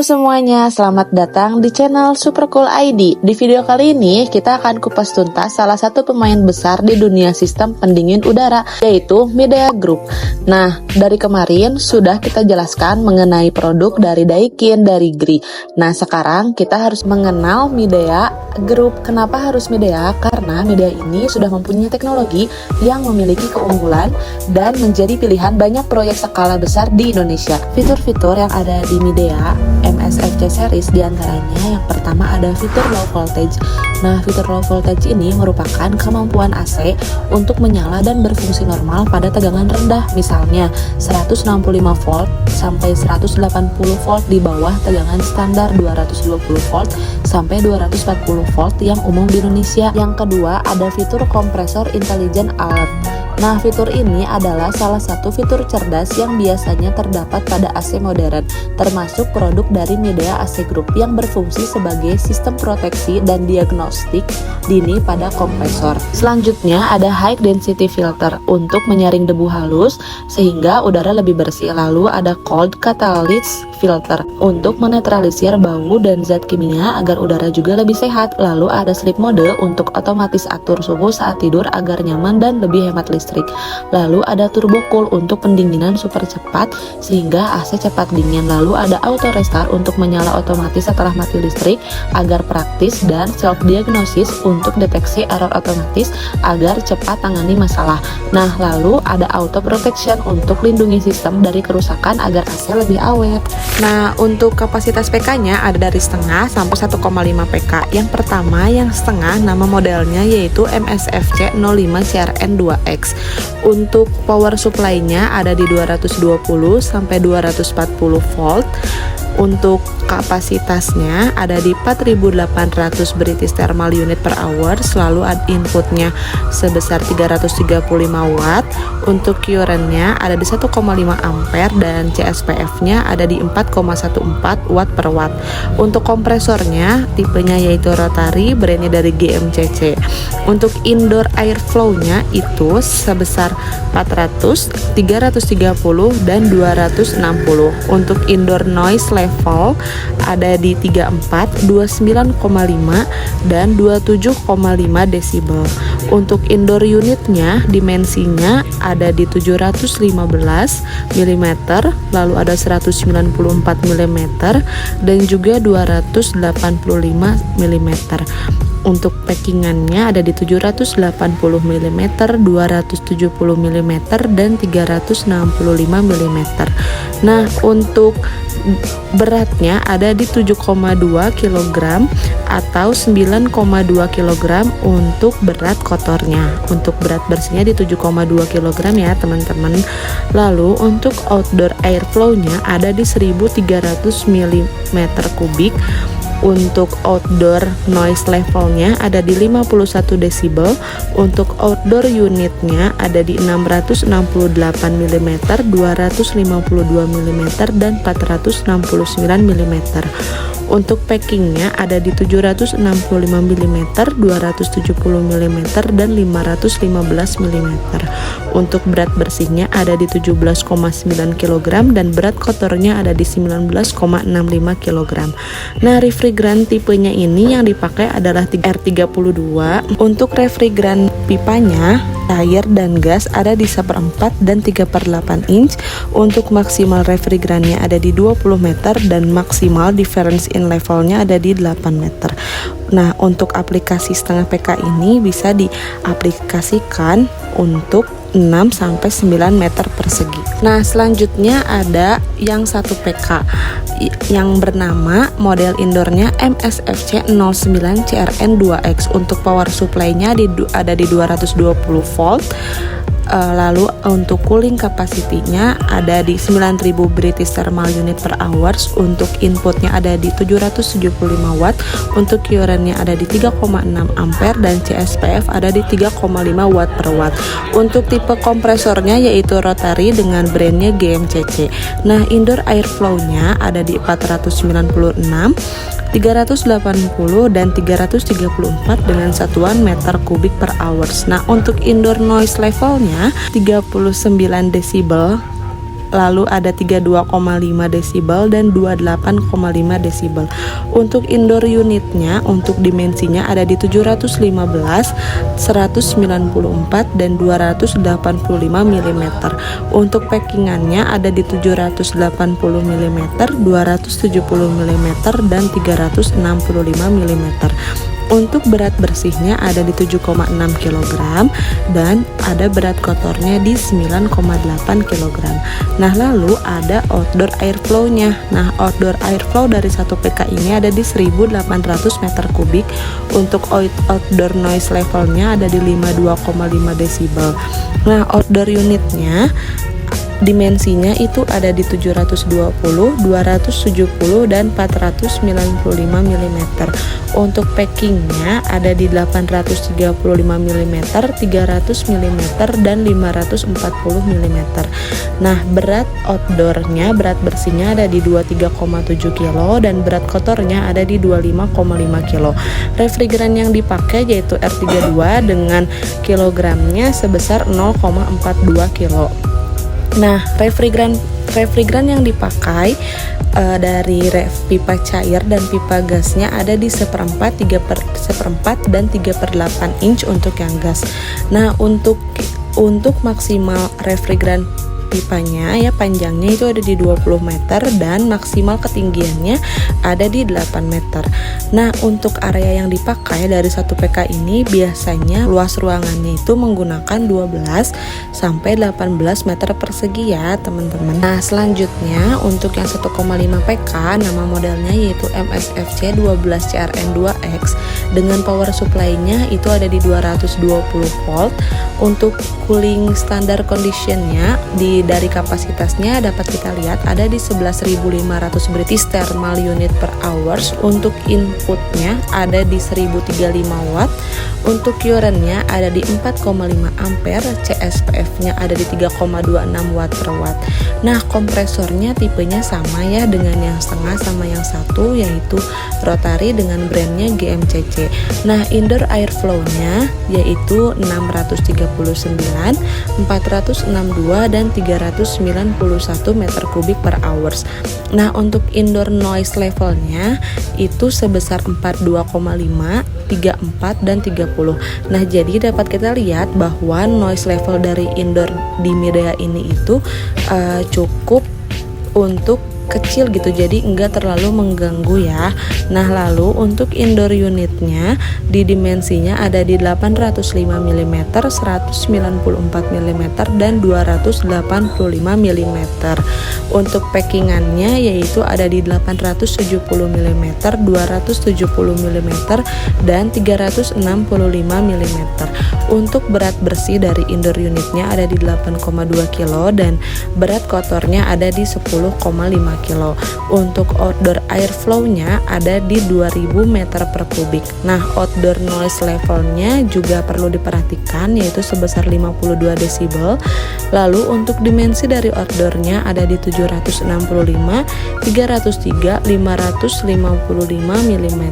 Halo semuanya, selamat datang di channel Super Cool ID. Di video kali ini kita akan kupas tuntas salah satu pemain besar di dunia sistem pendingin udara, yaitu Midea Group. Nah, dari kemarin sudah kita jelaskan mengenai produk dari Daikin, dari GRI. Nah, sekarang kita harus mengenal Midea Group. Kenapa harus Midea? Karena Midea ini sudah mempunyai teknologi yang memiliki keunggulan dan menjadi pilihan banyak proyek skala besar di Indonesia. Fitur-fitur yang ada di Midea MSFC series diantaranya yang pertama ada fitur low voltage. Nah, fitur low voltage ini merupakan kemampuan AC untuk menyala dan berfungsi normal pada tegangan rendah, misalnya 165 volt sampai 180 volt di bawah tegangan standar 220 volt sampai 240 volt yang umum di Indonesia. Yang kedua ada fitur kompresor intelligent alert. Nah, fitur ini adalah salah satu fitur cerdas yang biasanya terdapat pada AC modern, termasuk produk dari Midea AC Group yang berfungsi sebagai sistem proteksi dan diagnostik dini pada kompresor. Selanjutnya ada high density filter untuk menyaring debu halus sehingga udara lebih bersih. Lalu ada cold catalyst filter untuk menetralisir bau dan zat kimia agar udara juga lebih sehat. Lalu ada sleep mode untuk otomatis atur suhu saat tidur agar nyaman dan lebih hemat listrik. Lalu ada turbo cool untuk pendinginan super cepat sehingga AC cepat dingin. Lalu ada auto restart untuk menyala otomatis setelah mati listrik agar praktis, dan self diagnosis untuk deteksi error otomatis agar cepat tangani masalah. Nah, lalu ada auto protection untuk lindungi sistem dari kerusakan agar AC lebih awet. Nah, untuk kapasitas PK-nya ada dari setengah sampai 1,5 PK. Yang pertama yang setengah, nama modelnya yaitu MSFC 05 CRN2X. Untuk power supply-nya ada di 220 sampai 240 volt. Untuk kapasitasnya ada di 4800 British thermal unit per hour, selalu ada inputnya sebesar 335 watt. Untuk current-nya ada di 1,5 ampere dan CSPF-nya ada di 4,14 watt per watt. Untuk kompresornya tipenya yaitu rotary, brandnya dari GMCC. Untuk indoor air flow-nya itu sebesar 400, 330 dan 260. Untuk indoor noise level ada di 34, 29,5 dan 27,5 desibel. Untuk indoor unitnya dimensinya ada di 715 mm, lalu ada 194 mm dan juga 285 mm. Untuk packingannya ada di 780 mm, 270 mm dan 365 mm. Nah, untuk beratnya ada di 7,2 kg atau 9,2 kg untuk berat kotornya. Untuk berat bersihnya di 7,2 kg ya teman-teman. Lalu untuk outdoor airflow-nya ada di 1300 mm kubik. Untuk outdoor noise levelnya ada di 51 desibel. Untuk outdoor unitnya ada di 668 mm, 252 mm dan 469 mm. Untuk packingnya ada di 765 mm, 270 mm dan 515 mm. Untuk berat bersihnya ada di 17,9 kg dan berat kotornya ada di 19,65 kg. Nah, refrigeran tipenya ini yang dipakai adalah R32. Untuk refrigeran pipanya air dan gas ada di 1/4 dan 3/8 inch. Untuk maksimal refrigerannya ada di 20 meter dan maksimal difference in levelnya ada di 8 meter. Nah, untuk aplikasi setengah PK ini bisa diaplikasikan untuk 6 sampai 9 meter persegi. Nah, selanjutnya ada yang 1 PK yang bernama model indoornya MSFC 09 CRN2X. Untuk power supply-nya ada di 220 volt. Lalu untuk cooling capacity-nya ada di 9000 British thermal unit per hours. Untuk inputnya ada di 775 watt. Untuk current-nya ada di 3,6 ampere dan CSPF ada di 3,5 watt per watt. Untuk tipe kompresornya yaitu rotary dengan brandnya GMCC. Nah, indoor airflow-nya ada di 496, 380 dan 334 dengan satuan meter kubik per hours. Nah, untuk indoor noise levelnya 39 desibel lalu ada 32,5 desibel dan 28,5 desibel. Untuk indoor unitnya, untuk dimensinya ada di 715, 194 dan 285 mm. Untuk packingannya ada di 780 mm, 270 mm dan 365 mm. Untuk berat bersihnya ada di 7,6 kg dan ada berat kotornya di 9,8 kg. Nah, lalu ada outdoor airflow-nya. Nah, outdoor airflow dari 1 PK ini ada di 1800 meter kubik. Untuk outdoor noise levelnya ada di 52,5 desibel. Nah, outdoor unitnya dimensinya itu ada di 720, 270 dan 495 mm. Untuk packingnya ada di 835 mm, 300 mm dan 540 mm. Nah, berat outdoornya, berat bersihnya ada di 23,7 kg dan berat kotornya ada di 25,5 kg. Refrigeran yang dipakai yaitu R32 dengan kilogramnya sebesar 0,42 kg. Nah, refrigeran yang dipakai dari pipa cair dan pipa gasnya ada di 1/4, 3/1/4 dan 3/8 inch untuk yang gas. Nah, untuk maksimal refrigeran pipanya ya, panjangnya itu ada di 20 meter dan maksimal ketinggiannya ada di 8 meter. Nah, untuk area yang dipakai dari 1 PK ini biasanya luas ruangannya itu menggunakan 12 sampai 18 meter persegi ya, teman-teman. Nah, selanjutnya untuk yang 1,5 PK, nama modelnya yaitu MSFC 12 CRN2X dengan power supply-nya itu ada di 220 volt. Untuk cooling standar conditionnya dari kapasitasnya dapat kita lihat ada di 11.500 British thermal unit per hours. Untuk inputnya ada di 1035 watt. Untuk currentnya ada di 4,5 ampere, CSPF-nya ada di 3,26 watt per watt. Nah, kompresornya tipenya sama ya dengan yang setengah sama yang satu, yaitu rotary dengan brandnya GMCC. Nah, indoor airflow-nya yaitu 639, 462 dan 391 meter kubik per hours. Nah, untuk indoor noise levelnya itu sebesar 42,5, 34 dan 30. Nah, jadi dapat kita lihat bahwa noise level dari indoor di Midea ini itu cukup untuk kecil gitu, jadi enggak terlalu mengganggu ya. Nah, lalu untuk indoor unitnya di dimensinya ada di 805 mm, 194 mm dan 285 mm. Untuk packingannya yaitu ada di 870 mm, 270 mm dan 365 mm. Untuk berat bersih dari indoor unitnya ada di 8,2 kg dan berat kotornya ada di 10,5 kg. Untuk outdoor airflow-nya ada di 2000 meter per kubik. Nah, outdoor noise levelnya juga perlu diperhatikan yaitu sebesar 52 desibel. Lalu untuk dimensi dari outdoornya ada di 765, 303, 555 mm.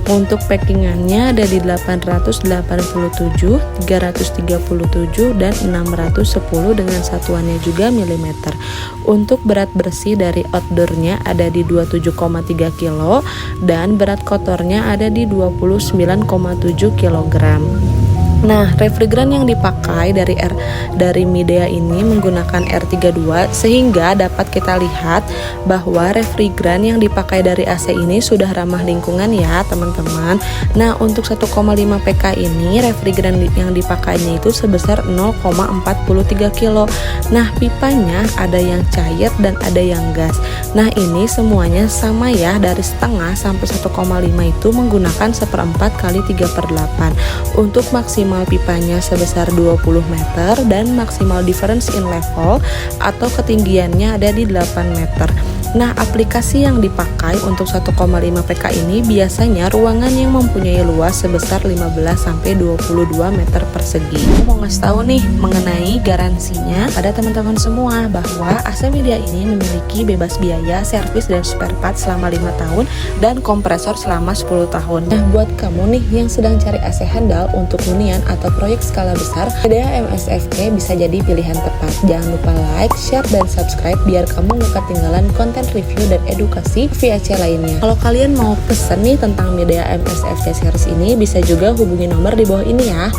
Untuk packingannya ada di 887, 337 dan 610 dengan satuannya juga milimeter. Untuk berat bersih dari outdoornya ada di 27,3 kg dan berat kotornya ada di 29,7 kg. Nah, refrigeran yang dipakai dari Midea ini menggunakan R32 sehingga dapat kita lihat bahwa refrigeran yang dipakai dari AC ini sudah ramah lingkungan ya, teman-teman. Nah, untuk 1,5 PK ini refrigeran yang dipakainya itu sebesar 0,43 kg. Nah, pipanya ada yang cair dan ada yang gas. Nah, ini semuanya sama ya, dari setengah sampai 1,5 itu menggunakan 1/4 kali 3/8. Untuk maksimal pipanya sebesar 20 meter dan maksimal difference in level atau ketinggiannya ada di 8 meter. Nah, aplikasi yang dipakai untuk 1,5 PK ini biasanya ruangan yang mempunyai luas sebesar 15-22 meter persegi. Aku mau ngasih tahu nih mengenai garansinya pada teman-teman semua bahwa AC Media ini memiliki bebas biaya, servis dan spare part selama 5 tahun dan kompresor selama 10 tahun. Nah, buat kamu nih yang sedang cari AC handal untuk hunian atau proyek skala besar, Midea MSFK bisa jadi pilihan tepat. Jangan lupa like, share, dan subscribe biar kamu gak ketinggalan konten review dan edukasi VAC lainnya. Kalau kalian mau pesen nih tentang Midea MSFK series ini, bisa juga hubungi nomor di bawah ini ya.